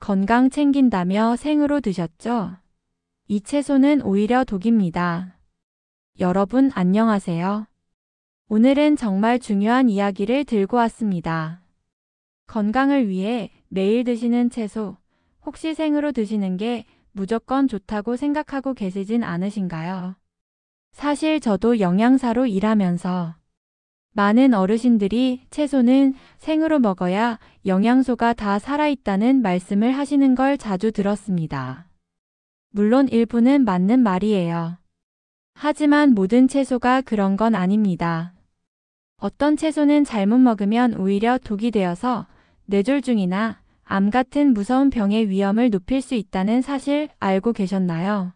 건강 챙긴다며 생으로 드셨죠? 이 채소는 오히려 독입니다. 여러분 안녕하세요. 오늘은 정말 중요한 이야기를 들고 왔습니다. 건강을 위해 매일 드시는 채소, 혹시 생으로 드시는 게 무조건 좋다고 생각하고 계시진 않으신가요? 사실 저도 영양사로 일하면서 많은 어르신들이 채소는 생으로 먹어야 영양소가 다 살아있다는 말씀을 하시는 걸 자주 들었습니다. 물론 일부는 맞는 말이에요. 하지만 모든 채소가 그런 건 아닙니다. 어떤 채소는 잘못 먹으면 오히려 독이 되어서 뇌졸중이나 암 같은 무서운 병의 위험을 높일 수 있다는 사실 알고 계셨나요?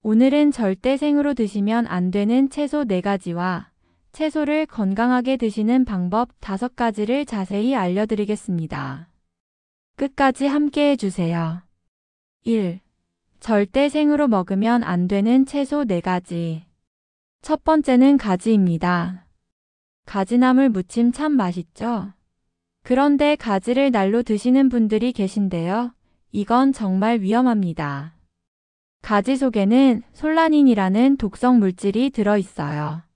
오늘은 절대 생으로 드시면 안 되는 채소 4가지와 채소를 건강하게 드시는 방법 5가지를 자세히 알려드리겠습니다. 끝까지 함께 해주세요. 1. 절대 생으로 먹으면 안 되는 채소 4가지. 첫 번째는 가지입니다. 가지나물 무침 참 맛있죠? 그런데 가지를 날로 드시는 분들이 계신데요. 이건 정말 위험합니다. 가지 속에는 솔라닌이라는 독성 물질이 들어있어요.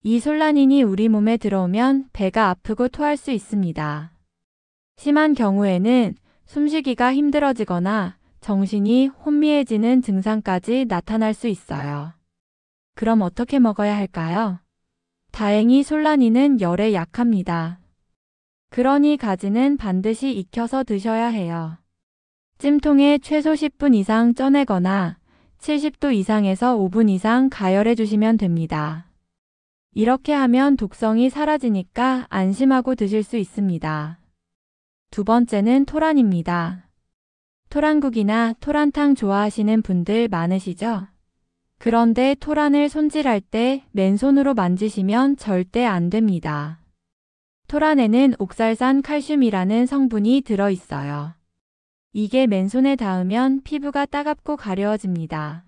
이 솔라닌이 우리 몸에 들어오면 배가 아프고 토할 수 있습니다. 심한 경우에는 숨쉬기가 힘들어지거나 정신이 혼미해지는 증상까지 나타날 수 있어요. 그럼 어떻게 먹어야 할까요? 다행히 솔라닌은 열에 약합니다. 그러니 가지는 반드시 익혀서 드셔야 해요. 찜통에 최소 10분 이상 쪄내거나 70도 이상에서 5분 이상 가열해 주시면 됩니다. 이렇게 하면 독성이 사라지니까 안심하고 드실 수 있습니다. 두 번째는 토란입니다. 토란국이나 토란탕 좋아하시는 분들 많으시죠? 그런데 토란을 손질할 때 맨손으로 만지시면 절대 안 됩니다. 토란에는 옥살산 칼슘이라는 성분이 들어있어요. 이게 맨손에 닿으면 피부가 따갑고 가려워집니다.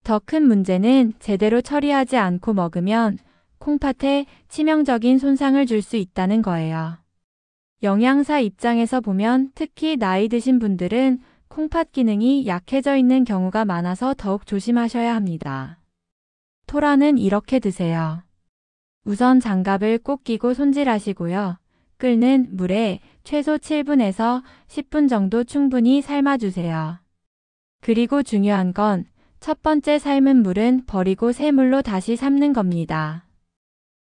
더 큰 문제는 제대로 처리하지 않고 먹으면 콩팥에 치명적인 손상을 줄 수 있다는 거예요. 영양사 입장에서 보면 특히 나이 드신 분들은 콩팥 기능이 약해져 있는 경우가 많아서 더욱 조심하셔야 합니다. 토란은 이렇게 드세요. 우선 장갑을 꼭 끼고 손질하시고요. 끓는 물에 최소 7분에서 10분 정도 충분히 삶아주세요. 그리고 중요한 건 첫 번째 삶은 물은 버리고 새 물로 다시 삶는 겁니다.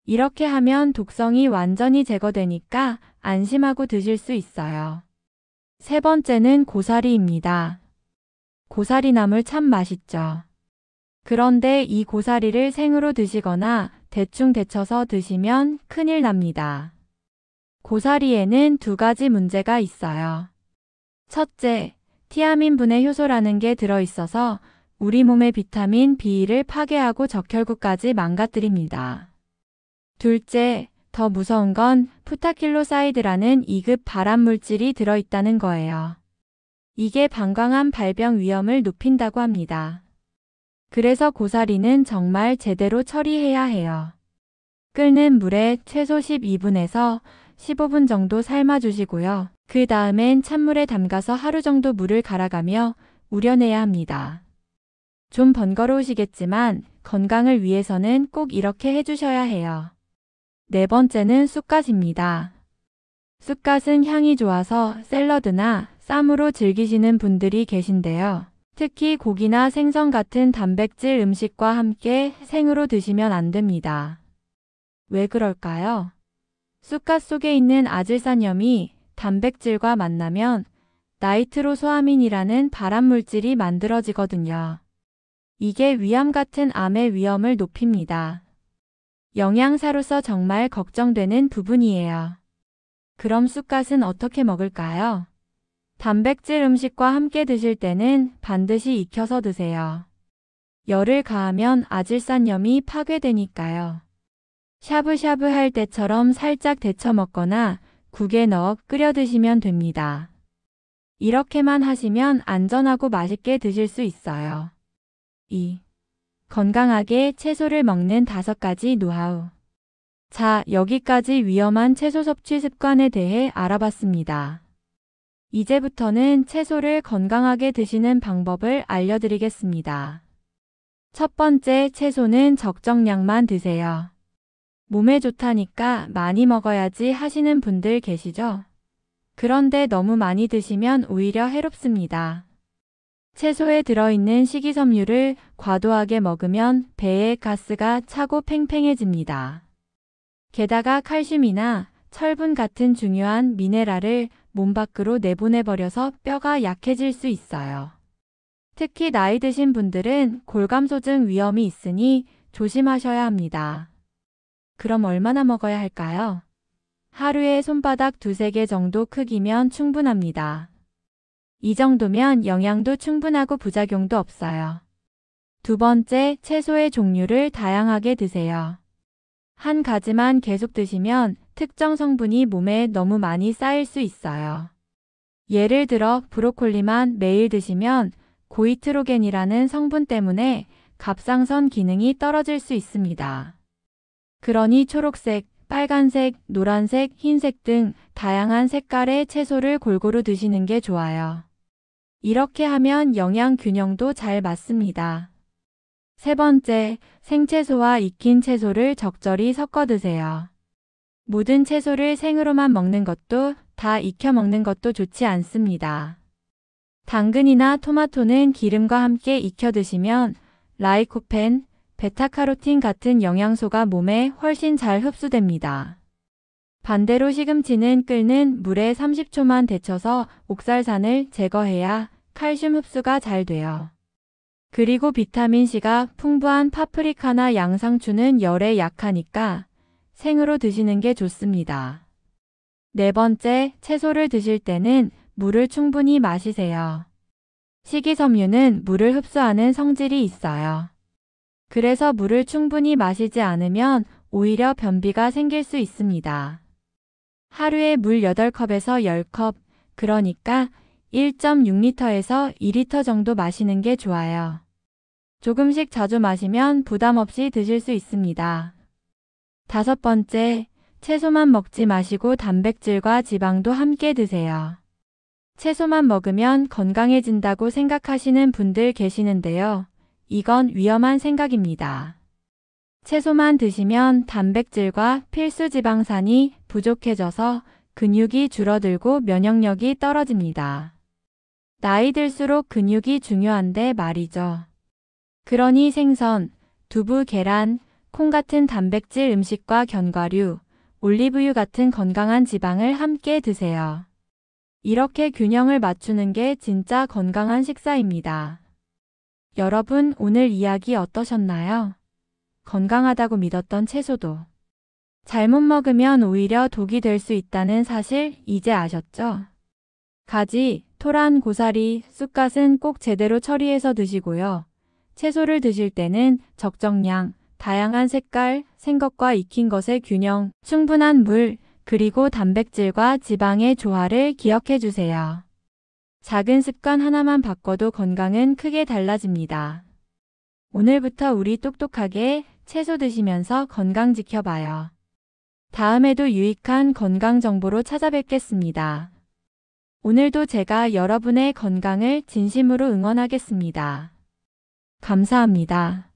이렇게 하면 독성이 완전히 제거되니까 안심하고 드실 수 있어요. 세 번째는 고사리입니다. 고사리나물 참 맛있죠. 그런데 이 고사리를 생으로 드시거나 대충 데쳐서 드시면 큰일 납니다. 고사리에는 2가지 문제가 있어요. 첫째, 티아민 분해 효소라는 게 들어있어서 우리 몸의 비타민 B를 파괴하고 적혈구까지 망가뜨립니다. 둘째, 더 무서운 건 푸타킬로사이드라는 2급 발암물질이 들어있다는 거예요. 이게 방광암 발병 위험을 높인다고 합니다. 그래서 고사리는 정말 제대로 처리해야 해요. 끓는 물에 최소 12분에서 15분 정도 삶아주시고요. 그 다음엔 찬물에 담가서 하루 정도 물을 갈아가며 우려내야 합니다. 좀 번거로우시겠지만 건강을 위해서는 꼭 이렇게 해주셔야 해요. 네 번째는 쑥갓입니다. 쑥갓은 향이 좋아서 샐러드나 쌈으로 즐기시는 분들이 계신데요. 특히 고기나 생선 같은 단백질 음식과 함께 생으로 드시면 안 됩니다. 왜 그럴까요? 쑥갓 속에 있는 아질산염이 단백질과 만나면 나이트로소아민이라는 발암물질이 만들어지거든요. 이게 위암 같은 암의 위험을 높입니다. 영양사로서 정말 걱정되는 부분이에요. 그럼 쑥갓은 어떻게 먹을까요? 단백질 음식과 함께 드실 때는 반드시 익혀서 드세요. 열을 가하면 아질산염이 파괴되니까요. 샤브샤브 할 때처럼 살짝 데쳐 먹거나 국에 넣어 끓여 드시면 됩니다. 이렇게만 하시면 안전하고 맛있게 드실 수 있어요. 2. 건강하게 채소를 먹는 5가지 노하우. 자, 여기까지 위험한 채소 섭취 습관에 대해 알아봤습니다. 이제부터는 채소를 건강하게 드시는 방법을 알려드리겠습니다. 첫 번째, 채소는 적정량만 드세요. 몸에 좋다니까 많이 먹어야지 하시는 분들 계시죠? 그런데 너무 많이 드시면 오히려 해롭습니다. 채소에 들어있는 식이섬유를 과도하게 먹으면 배에 가스가 차고 팽팽해집니다. 게다가 칼슘이나 철분 같은 중요한 미네랄을 몸 밖으로 내보내버려서 뼈가 약해질 수 있어요. 특히 나이 드신 분들은 골감소증 위험이 있으니 조심하셔야 합니다. 그럼 얼마나 먹어야 할까요? 하루에 손바닥 2-3개 정도 크기면 충분합니다. 이 정도면 영양도 충분하고 부작용도 없어요. 두 번째, 채소의 종류를 다양하게 드세요. 한 가지만 계속 드시면 특정 성분이 몸에 너무 많이 쌓일 수 있어요. 예를 들어 브로콜리만 매일 드시면 고이트로겐이라는 성분 때문에 갑상선 기능이 떨어질 수 있습니다. 그러니 초록색, 빨간색, 노란색, 흰색 등 다양한 색깔의 채소를 골고루 드시는 게 좋아요. 이렇게 하면 영양 균형도 잘 맞습니다. 세 번째, 생채소와 익힌 채소를 적절히 섞어 드세요. 모든 채소를 생으로만 먹는 것도 다 익혀 먹는 것도 좋지 않습니다. 당근이나 토마토는 기름과 함께 익혀 드시면 라이코펜, 베타카로틴 같은 영양소가 몸에 훨씬 잘 흡수됩니다. 반대로 시금치는 끓는 물에 30초만 데쳐서 옥살산을 제거해야 칼슘 흡수가 잘 돼요. 그리고 비타민C가 풍부한 파프리카나 양상추는 열에 약하니까 생으로 드시는 게 좋습니다. 네 번째, 채소를 드실 때는 물을 충분히 마시세요. 식이섬유는 물을 흡수하는 성질이 있어요. 그래서 물을 충분히 마시지 않으면 오히려 변비가 생길 수 있습니다. 하루에 물 8컵에서 10컵, 그러니까 1.6리터에서 2리터 정도 마시는 게 좋아요. 조금씩 자주 마시면 부담 없이 드실 수 있습니다. 다섯 번째, 채소만 먹지 마시고 단백질과 지방도 함께 드세요. 채소만 먹으면 건강해진다고 생각하시는 분들 계시는데요. 이건 위험한 생각입니다. 채소만 드시면 단백질과 필수 지방산이 부족해져서 근육이 줄어들고 면역력이 떨어집니다. 나이 들수록 근육이 중요한데 말이죠. 그러니 생선, 두부, 계란, 콩 같은 단백질 음식과 견과류, 올리브유 같은 건강한 지방을 함께 드세요. 이렇게 균형을 맞추는 게 진짜 건강한 식사입니다. 여러분, 오늘 이야기 어떠셨나요? 건강하다고 믿었던 채소도 잘못 먹으면 오히려 독이 될 수 있다는 사실 이제 아셨죠? 가지, 토란, 고사리, 쑥갓은 꼭 제대로 처리해서 드시고요. 채소를 드실 때는 적정량, 다양한 색깔, 생것과 익힌 것의 균형, 충분한 물, 그리고 단백질과 지방의 조화를 기억해 주세요. 작은 습관 하나만 바꿔도 건강은 크게 달라집니다. 오늘부터 우리 똑똑하게 채소 드시면서 건강 지켜봐요. 다음에도 유익한 건강 정보로 찾아뵙겠습니다. 오늘도 제가 여러분의 건강을 진심으로 응원하겠습니다. 감사합니다.